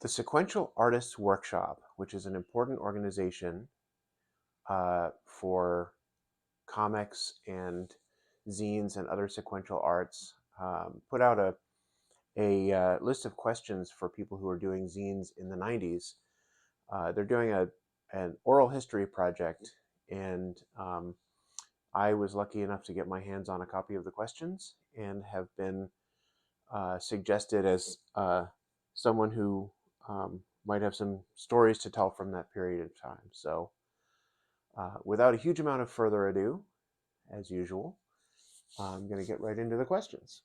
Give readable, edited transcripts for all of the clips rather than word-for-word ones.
The Sequential Artists Workshop, which is an important organization for comics and zines and other sequential arts, put out a list of questions for people who are doing zines in the 90s. They're doing an oral history project, and I was lucky enough to get my hands on a copy of the questions and have been suggested as someone who might have some stories to tell from that period of time. So without a huge amount of further ado, as usual, I'm going to get right into the questions.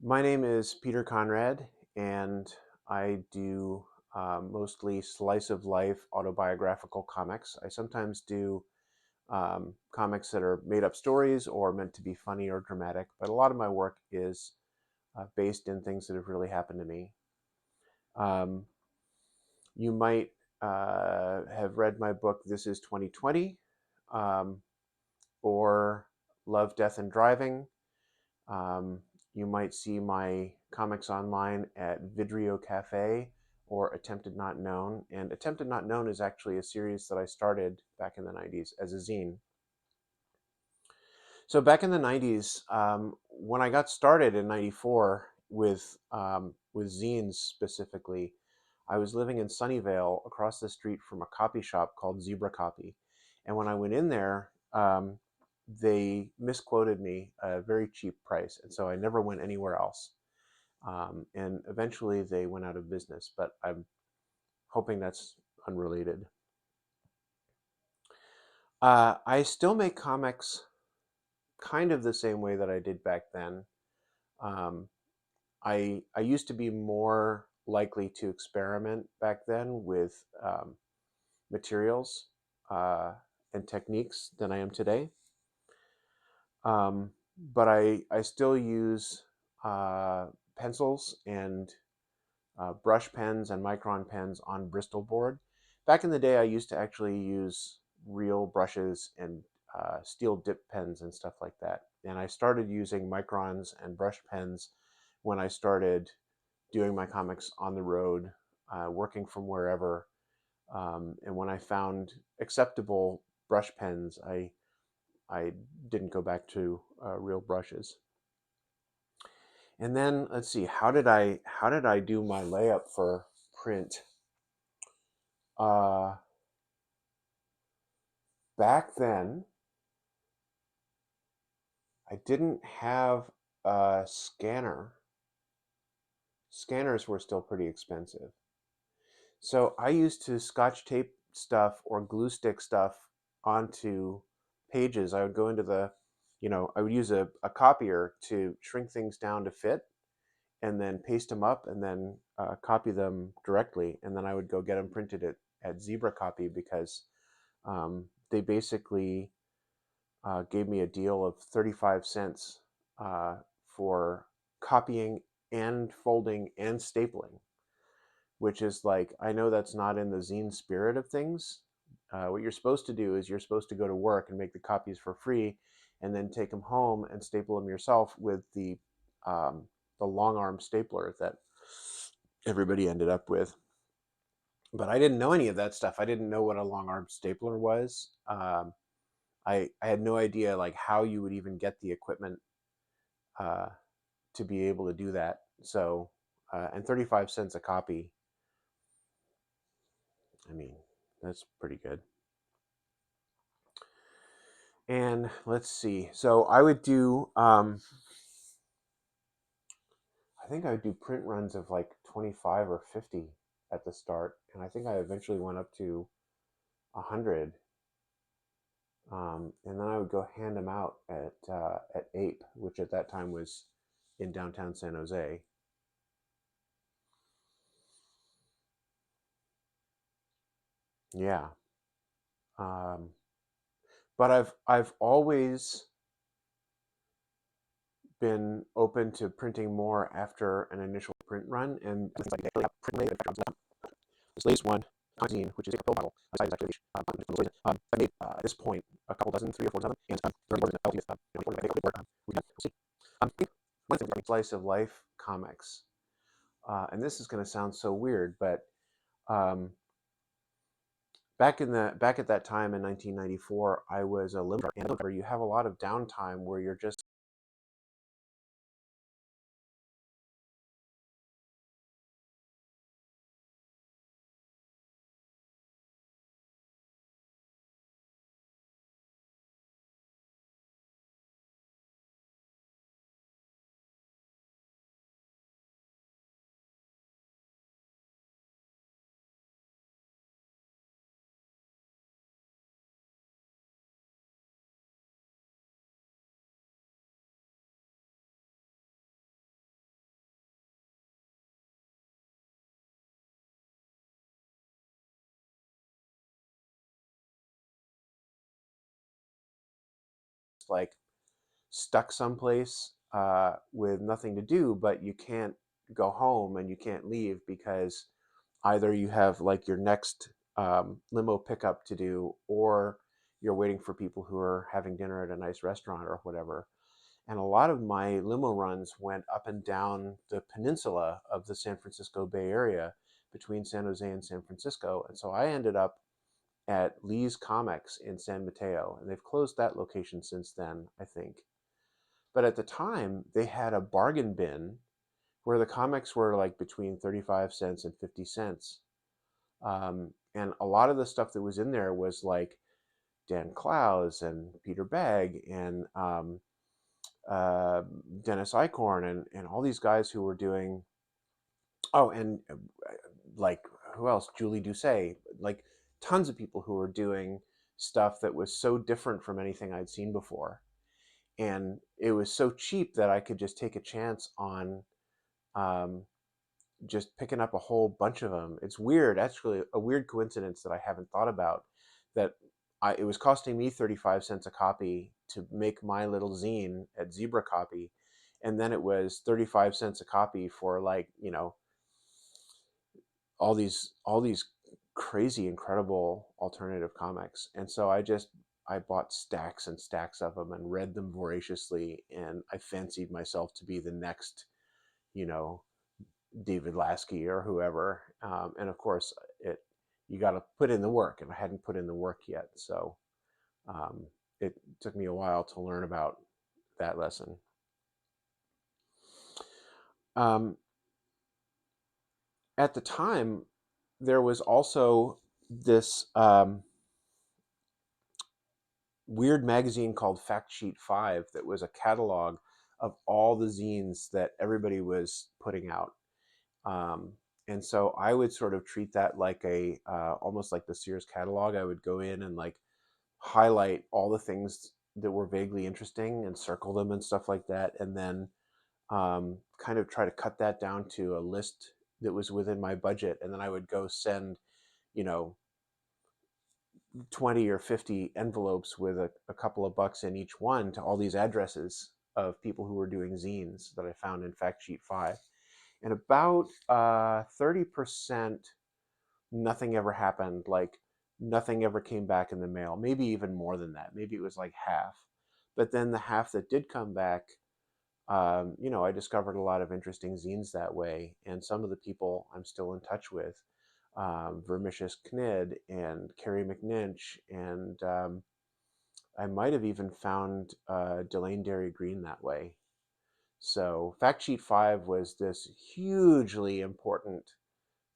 My name is Peter Conrad, and I do mostly slice of life autobiographical comics. I sometimes do comics that are made up stories or meant to be funny or dramatic, but a lot of my work is based in things that have really happened to me. You might have read my book, This is 2020, or Love, Death, and Driving. You might see my comics online at Vidrio Cafe or Attempted Not Known. And Attempted Not Known is actually a series that I started back in the 90s as a zine. So back in the 90s, when I got started in 94 with zines specifically, I was living in Sunnyvale across the street from a copy shop called Zebra Copy. And when I went in there, they misquoted me a very cheap price. And so I never went anywhere else. And eventually they went out of business, but I'm hoping that's unrelated. I still make comics kind of the same way that I did back then. I used to be more likely to experiment back then with materials and techniques than I am today. But I still use pencils and brush pens and micron pens on Bristol board. Back in the day, I used to actually use real brushes and steel dip pens and stuff like that. And I started using microns and brush pens when I started doing my comics on the road, working from wherever. And when I found acceptable brush pens, I didn't go back to real brushes. And then let's see, how did I do my layup for print? Back then, I didn't have a scanner. Scanners were still pretty expensive. So I used to scotch tape stuff or glue stick stuff onto pages. I would go into I would use a copier to shrink things down to fit and then paste them up and then copy them directly. And then I would go get them printed at Zebra Copy because they basically gave me a deal of 35 cents for copying and folding and stapling, which is like, I know that's not in the zine spirit of things. What you're supposed to do is you're supposed to go to work and make the copies for free and then take them home and staple them yourself with the long arm stapler that everybody ended up with. But I didn't know any of that stuff. I didn't know what a long arm stapler was. I had no idea like how you would even get the equipment to be able to do that. So, and 35 cents a copy, I mean, that's pretty good. And let's see. So I would do, I think I would do print runs of like 25 or 50 at the start. And I think I eventually went up to 100. And then I would go hand them out at Ape, which at that time was in downtown San Jose. Yeah. But I've always been open to printing more after an initial print run, and things like this latest one, Zine, which is a pill bottle, I made at this point a couple dozen, 3 or 4 dozen, and they're already working out. We can see. One thing slice of life comics. And this is going to sound so weird, but um, back at that time in 1994, I was a limo driver, and you have a lot of downtime where you're just like stuck someplace with nothing to do, but you can't go home and you can't leave because either you have like your next limo pickup to do, or you're waiting for people who are having dinner at a nice restaurant or whatever. And a lot of my limo runs went up and down the peninsula of the San Francisco Bay Area between San Jose and San Francisco. And so I ended up at Lee's Comics in San Mateo, and they've closed that location since then, I think. But at the time, they had a bargain bin where the comics were like between 35 cents and 50 cents. And a lot of the stuff that was in there was like Dan Clowes and Peter Begg and uh, Dennis Eichhorn and all these guys who were doing, oh, and like who else? Julie Doucet, like tons of people who were doing stuff that was so different from anything I'd seen before. And it was so cheap that I could just take a chance on um, just picking up a whole bunch of them. It's weird, actually, a weird coincidence that I haven't thought about. That it was costing me 35 cents a copy to make my little zine at Zebra Copy, and then it was 35 cents a copy for like all these crazy incredible alternative comics. And so I bought stacks and stacks of them and read them voraciously, and I fancied myself to be the next you know David Lasky or whoever. And of course, it you got to put in the work, and I hadn't put in the work yet. So um, it took me a while to learn about that lesson. Um, at the time, there was also this weird magazine called Factsheet 5 that was a catalog of all the zines that everybody was putting out. Um, and so I would sort of treat that like a almost like the Sears catalog. I would go in and like highlight all the things that were vaguely interesting and circle them and stuff like that, and then kind of try to cut that down to a list that was within my budget, and then I would go send, you know, 20 or 50 envelopes with a couple of bucks in each one to all these addresses of people who were doing zines that I found in Factsheet 5. And about 30%, nothing ever happened. Like nothing ever came back in the mail. Maybe even more than that. Maybe it was like half. But then the half that did come back, I discovered a lot of interesting zines that way. And some of the people I'm still in touch with, Vermicious Knid and Carrie McNinch, and I might have even found Delane Derry Green that way. So Factsheet 5 was this hugely important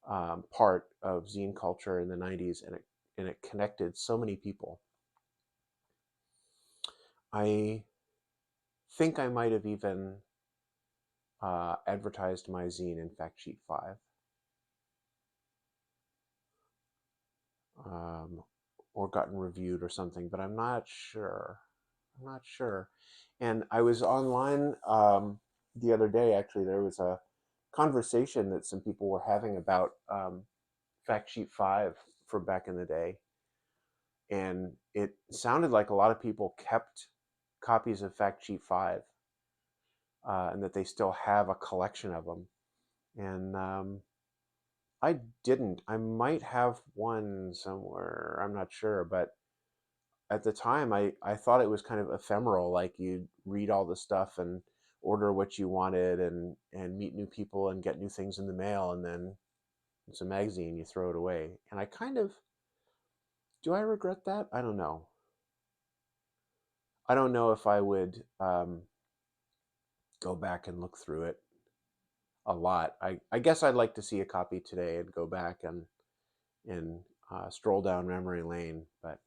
part of zine culture in the 90s, and it connected so many people. I think I might have even advertised my zine in Factsheet 5. Um, or gotten reviewed or something, but I'm not sure. I'm not sure. And I was online the other day, actually, there was a conversation that some people were having about Factsheet 5 for back in the day. And it sounded like a lot of people kept copies of Factsheet 5, and that they still have a collection of them. And I didn't. I might have one somewhere. I'm not sure. But at the time, I thought it was kind of ephemeral. Like you'd read all the stuff and order what you wanted and meet new people and get new things in the mail, and then it's a magazine, you throw it away. And I kind of, do I regret that? I don't know. I don't know if I would go back and look through it a lot. I guess I'd like to see a copy today and go back and stroll down memory lane. But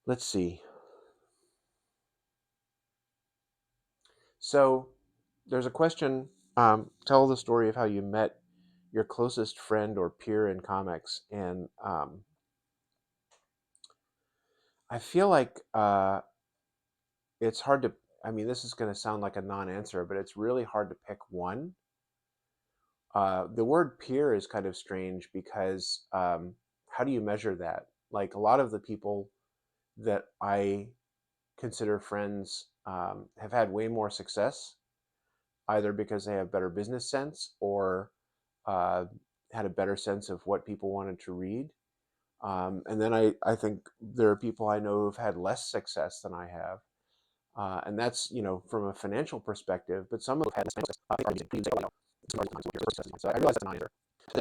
let's see. So there's a question. Tell the story of how you met your closest friend or peer in comics. And I feel like it's hard to, I mean, this is going to sound like a non-answer, but it's really hard to pick one. The word peer is kind of strange because how do you measure that? Like a lot of the people that I consider friends have had way more success, either because they have better business sense or uh, had a better sense of what people wanted to read. And then I think there are people I know who've had less success than I have. And that's, from a financial perspective, but some have had less success. So I realize that's not either.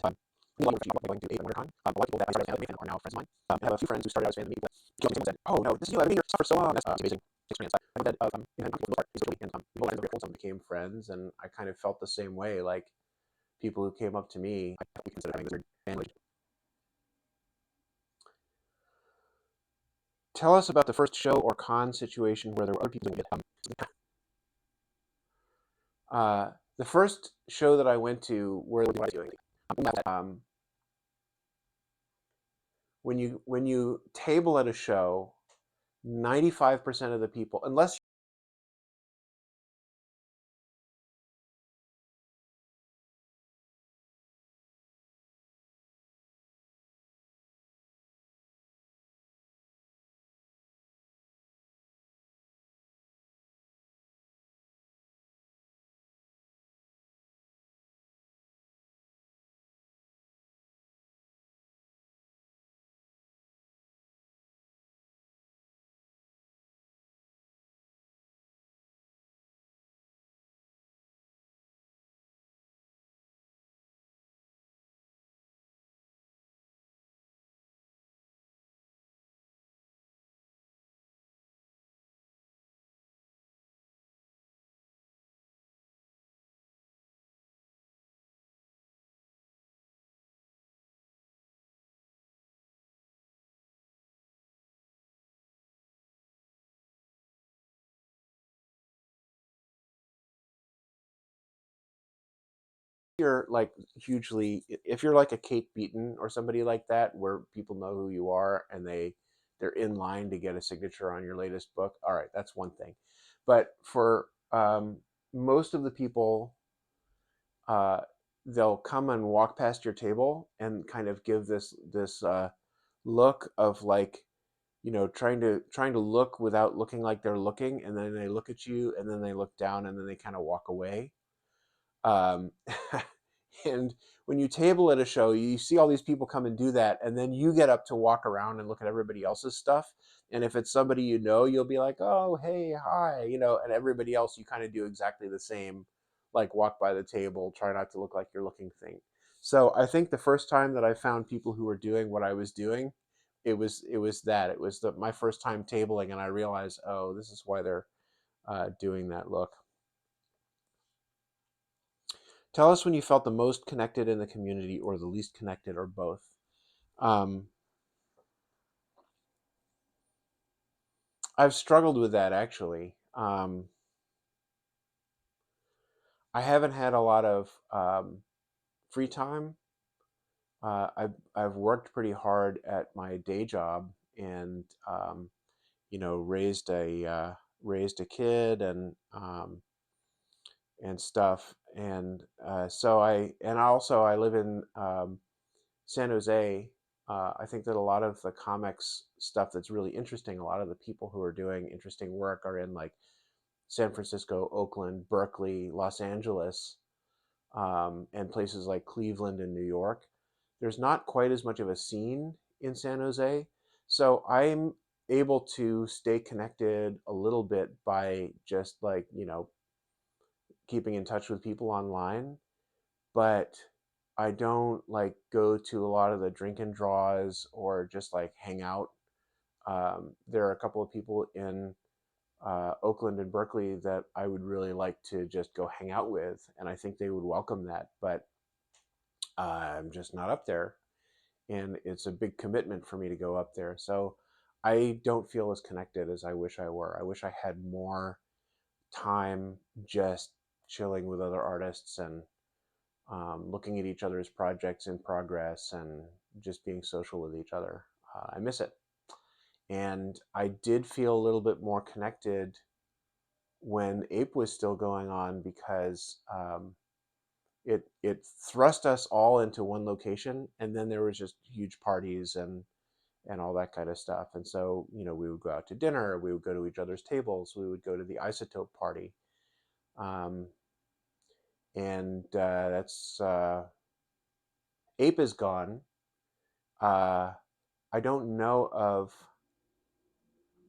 Um, going to a WonderCon. A lot of people that I started out with are now friends of mine. I have a few friends who started out as fans of me, but someone said, "Oh no, this is you. I've been here for so long." That's amazing experience. I read that, and people and some became friends, and I kind of felt the same way. Like people who came up to me, we consider having this weird family. Tell us about the first show or con situation where there were other people doing it. The first show that I went to where what I was doing. Um, when you table at a show, 95% of the people, unless you're like hugely, if you're like a Kate Beaton or somebody like that, where people know who you are and they're in line to get a signature on your latest book, all right, that's one thing. But for most of the people, uh, they'll come and walk past your table and kind of give this look of like, trying to look without looking like they're looking, and then they look at you and then they look down and then they kind of walk away. um, and when you table at a show, you see all these people come and do that, and then you get up to walk around and look at everybody else's stuff. And if it's somebody you'll be like, "Oh, hey, hi," and everybody else, you kind of do exactly the same, like walk by the table, try not to look like you're looking thing. So I think the first time that I found people who were doing what I was doing, it was my first time tabling, and I realized, oh, this is why they're doing that look. Tell us when you felt the most connected in the community or the least connected or both. Um, I've struggled with that actually. I haven't had a lot of free time. I've worked pretty hard at my day job and raised a kid and stuff. And I live in San Jose. I think that a lot of the comics stuff that's really interesting, a lot of the people who are doing interesting work are in like San Francisco, Oakland, Berkeley, Los Angeles, and places like Cleveland and New York. There's not quite as much of a scene in San Jose. So able to stay connected a little bit by just like, keeping in touch with people online, but I don't like go to a lot of the drink and draws or just like hang out. There are a couple of people in Oakland and Berkeley that I would really like to just go hang out with, and I think they would welcome that. But I'm just not up there, and it's a big commitment for me to go up there. So I don't feel as connected as I wish I were. I wish I had more time just chilling with other artists and looking at each other's projects in progress and just being social with each other. I miss it. And I did feel a little bit more connected when Ape was still going on because it thrust us all into one location, and then there was just huge parties and all that kind of stuff. And so we would go out to dinner, we would go to each other's tables, we would go to the Isotope party, um, and that's Ape is gone. I don't know of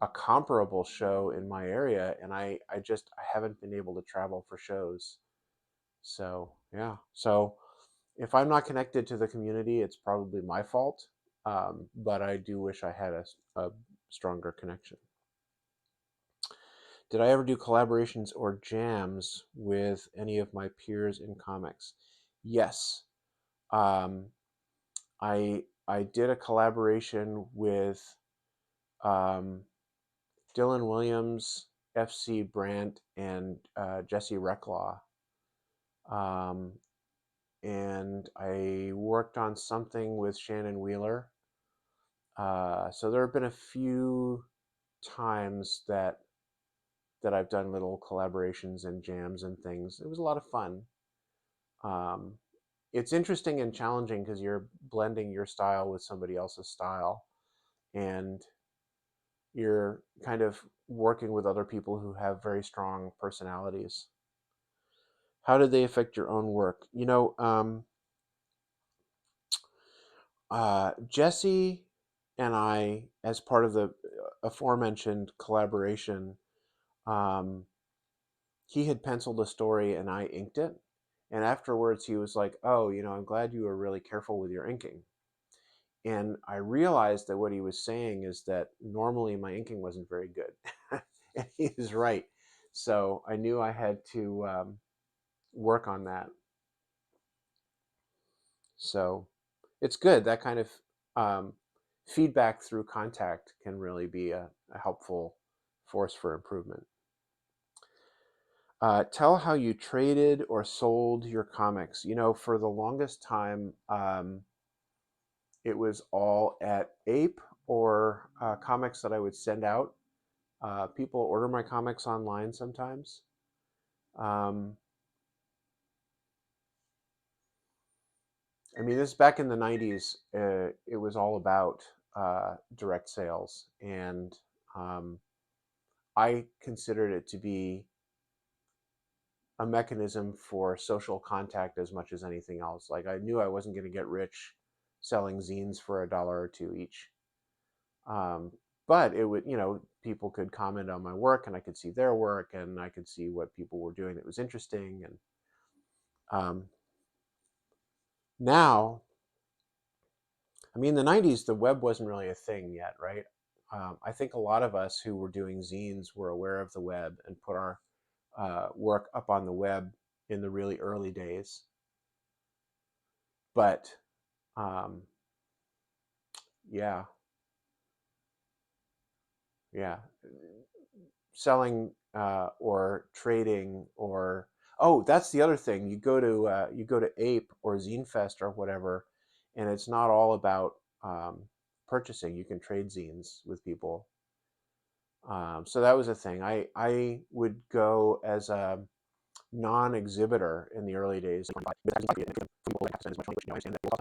a comparable show in my area, and I haven't been able to travel for shows. So yeah. So if I'm not connected to the community, it's probably my fault. But I do wish I had a stronger connection. Did I ever do collaborations or jams with any of my peers in comics? Yes. Um, I did a collaboration with um, Dylan Williams, FC Brandt, and Jesse Recklaw. Um, and I worked on something with Shannon Wheeler. So there have been a few times that I've done little collaborations and jams and things. It was a lot of fun. Um, it's interesting and challenging because you're blending your style with somebody else's style, and you're kind of working with other people who have very strong personalities. How did they affect your own work? Jesse and I, as part of the aforementioned collaboration, um, he had penciled a story and I inked it. And afterwards, he was like, "Oh, I'm glad you were really careful with your inking." And I realized that what he was saying is that normally my inking wasn't very good. And he was right. So I knew I had to work on that. So it's good. That kind of um, feedback through contact can really be a helpful force for improvement. Tell how you traded or sold your comics. For the longest time, it was all at Ape or comics that I would send out. People order my comics online sometimes. Um, I mean, this is back in the 90s. It was all about direct sales. And um, I considered it to be a mechanism for social contact as much as anything else. Like I knew I wasn't going to get rich selling zines for $1 or $2 each. Um, but it would, people could comment on my work and I could see their work and I could see what people were doing that was interesting. And um, now, I mean, in the 90s, the web wasn't really a thing yet, right? I think a lot of us who were doing zines were aware of the web and put our work up on the web in the really early days. But um, yeah, yeah, selling or trading or oh, that's the other thing. You go to Ape or Zine Fest or whatever, and it's not all about purchasing. You can trade zines with people. So that was a thing. I would go as a non-exhibitor in the early days.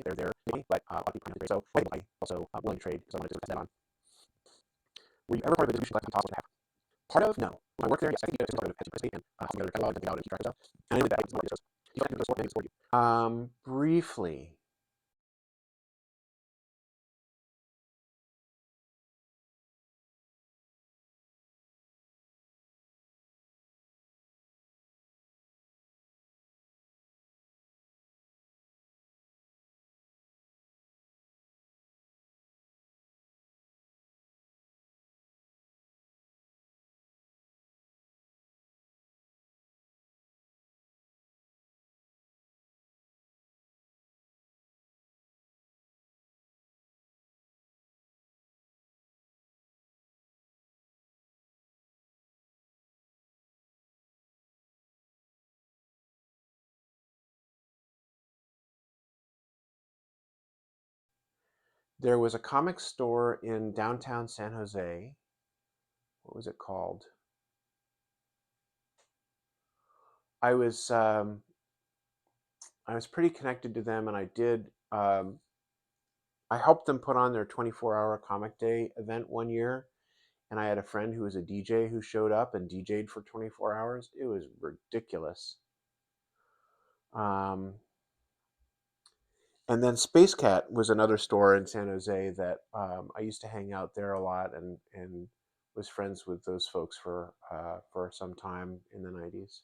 They're there, but so I also willing to trade because I wanted to that on. Were you ever part of a distribution collecting toss with Part of? No. When I worked there, yes, I think you guys started with and together catalog and out and keep track of stuff. And I did that. You like to sport things for you? Briefly. There was a comic store in downtown San Jose. What was it called? I was um, I was pretty connected to them, and I helped them put on their 24-hour comic day event one year, and I had a friend who was a DJ who showed up and DJ'd for 24 hours. It was ridiculous. Um, and then Space Cat was another store in San Jose that I used to hang out there a lot, and was friends with those folks for some time in the 90s.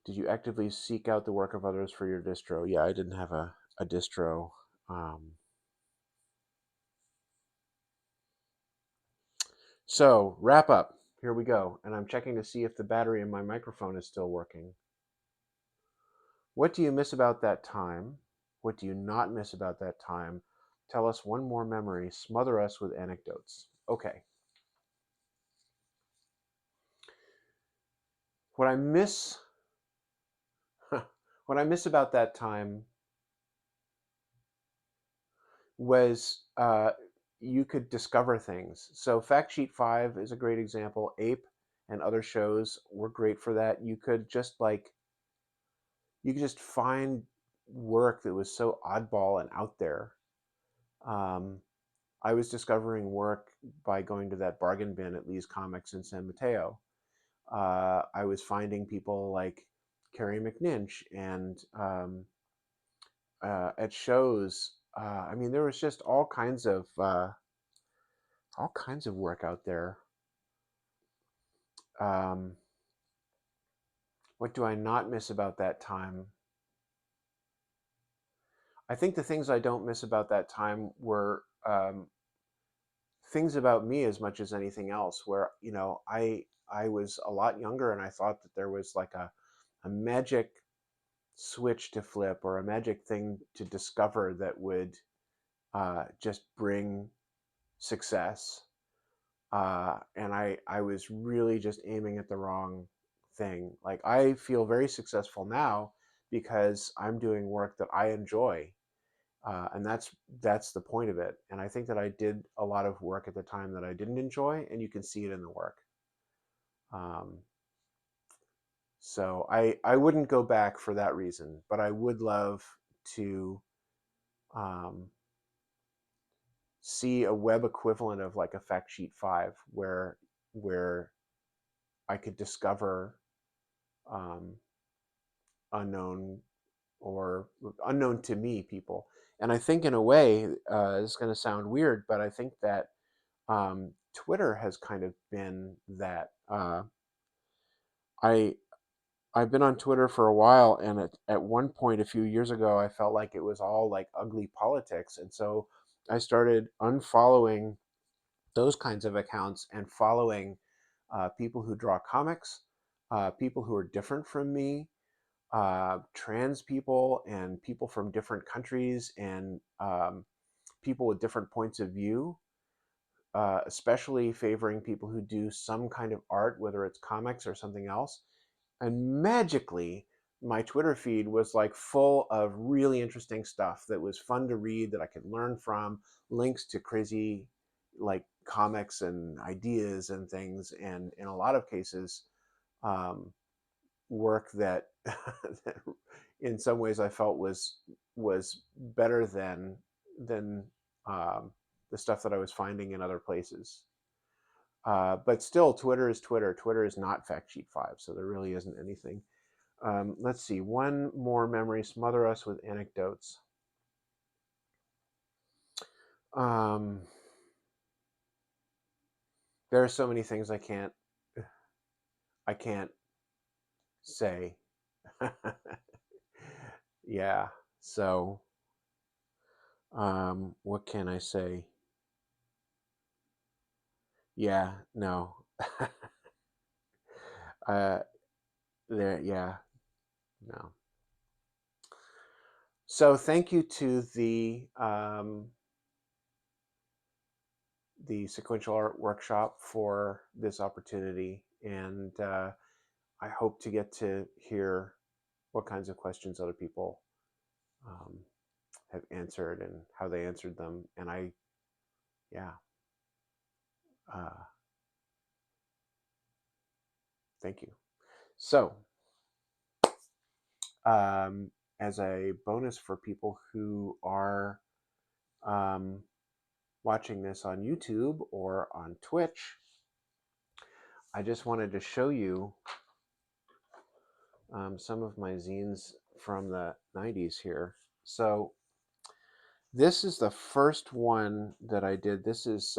Did you actively seek out the work of others for your distro? Yeah, I didn't have a distro. Um, so, wrap up. Here we go. And I'm checking to see if the battery in my microphone is still working. What do you miss about that time? What do you not miss about that time? Tell us one more memory. Smother us with anecdotes. Okay. What I miss, what I miss about that time was you could discover things. So Factsheet 5 is a great example. Ape and other shows were great for that. You could just find work that was so oddball and out there. Um, I was discovering work by going to that bargain bin at Lee's Comics in San Mateo. I was finding people like Carrie McNinch and at shows. I mean, there was just all kinds of work out there. Um, what do I not miss about that time? I think the things I don't miss about that time were things about me as much as anything else. Where I was a lot younger and I thought that there was like a magic switch to flip or a magic thing to discover that would just bring success. And I was really just aiming at the wrong thing. Like I feel very successful now because I'm doing work that I enjoy, and that's the point of it. And I think that I did a lot of work at the time that I didn't enjoy, and you can see it in the work. Um, so I wouldn't go back for that reason, but I would love to um, see a web equivalent of like a Factsheet 5 where I could discover um, unknown or unknown to me people. And I think in a way, it's going to sound weird, but I think that Twitter has kind of been that. I I've been on Twitter for a while, and at one point a few years ago, I felt like it was all like ugly politics, and so I started unfollowing those kinds of accounts and following people who draw comics, people who are different from me, trans people, and people from different countries, and people with different points of view, especially favoring people who do some kind of art, whether it's comics or something else. And magically, my Twitter feed was like full of really interesting stuff that was fun to read that I could learn from, links to crazy like comics and ideas and things, and in a lot of cases, um, work that, that in some ways I felt was better than the stuff that I was finding in other places. But still, Twitter is Twitter. Twitter is not Factsheet 5, so there really isn't anything. Let's see, one more memory. Smother us with anecdotes. Um, there are so many things I can't say. Yeah. So, what can I say? Yeah. No. uh, there. Yeah. No. So, thank you to the sequential art workshop for this opportunity, and I hope to get to hear what kinds of questions other people um, have answered and how they answered them. And yeah, uh, thank you. So, as a bonus for people who are um, watching this on YouTube or on Twitch, I just wanted to show you some of my zines from the 90s here. So this is the first one that I did. This is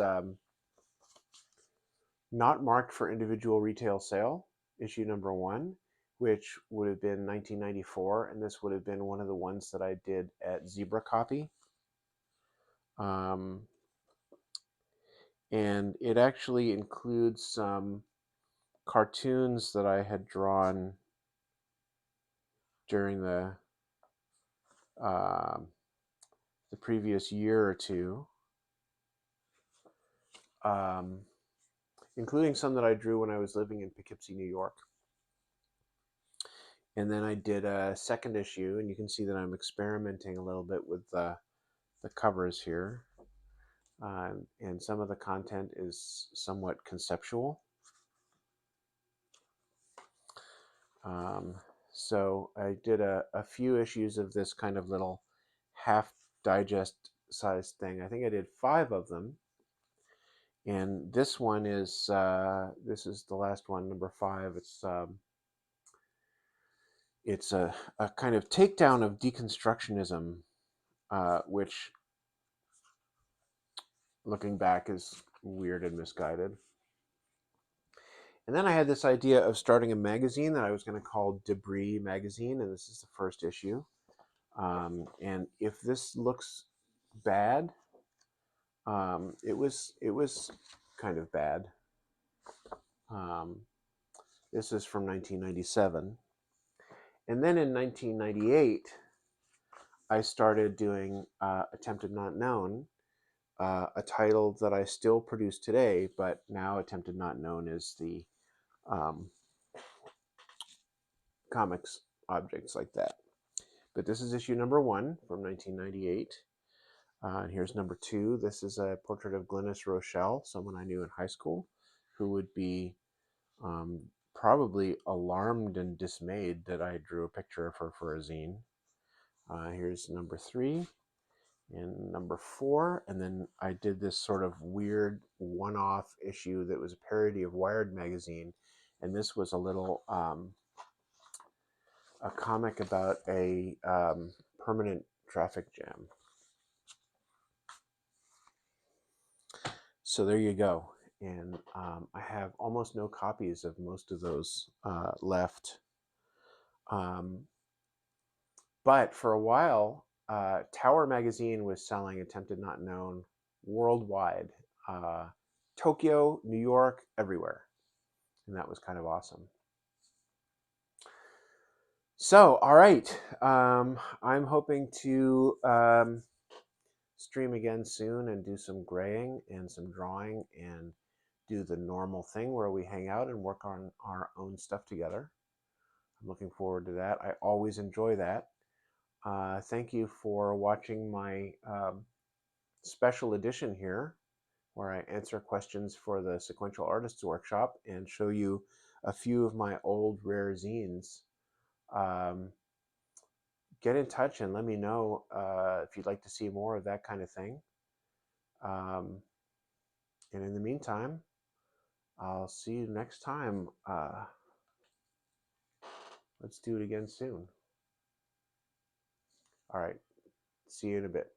not marked for individual retail sale, issue number 1, which would have been 1994, and this would have been one of the ones that I did at Zebra Copy. And it actually includes some cartoons that I had drawn during the previous year or two, including some that I drew when I was living in Poughkeepsie, New York. And then I did a second issue, and you can see that I'm experimenting a little bit with the covers here. And some of the content is somewhat conceptual. So I did a few issues of this kind of little half digest sized thing. I think I did 5 of them. And this one is, this is the last one, number 5. It's a kind of takedown of deconstructionism, which, looking back, is weird and misguided. And then I had this idea of starting a magazine that I was going to call Debris Magazine, and this is the first issue. And if this looks bad, it was kind of bad. This is from 1997. And then in 1998, I started doing Attempted Not Known, a title that I still produce today, but now Attempted Not Known is the comics objects like that. But this is issue number 1 from 1998. And here's number 2. This is a portrait of Glynis Rochelle, someone I knew in high school, who would be probably alarmed and dismayed that I drew a picture of her for a zine. Here's number 3 and number 4. And then I did this sort of weird one-off issue that was a parody of Wired magazine. And this was a little a comic about a permanent traffic jam. So there you go. And I have almost no copies of most of those left. But for a while, Tower magazine was selling Attempted Not Known worldwide. Tokyo, New York, everywhere. And that was kind of awesome. So, all right. I'm hoping to stream again soon and do some graying and some drawing and do the normal thing where we hang out and work on our own stuff together. I'm looking forward to that. I always enjoy that. Thank you for watching my special edition here, where I answer questions for the Sequential Artists Workshop and show you a few of my old rare zines. Get in touch and let me know if you'd like to see more of that kind of thing. And in the meantime, I'll see you next time. Let's do it again soon. All right. See you in a bit.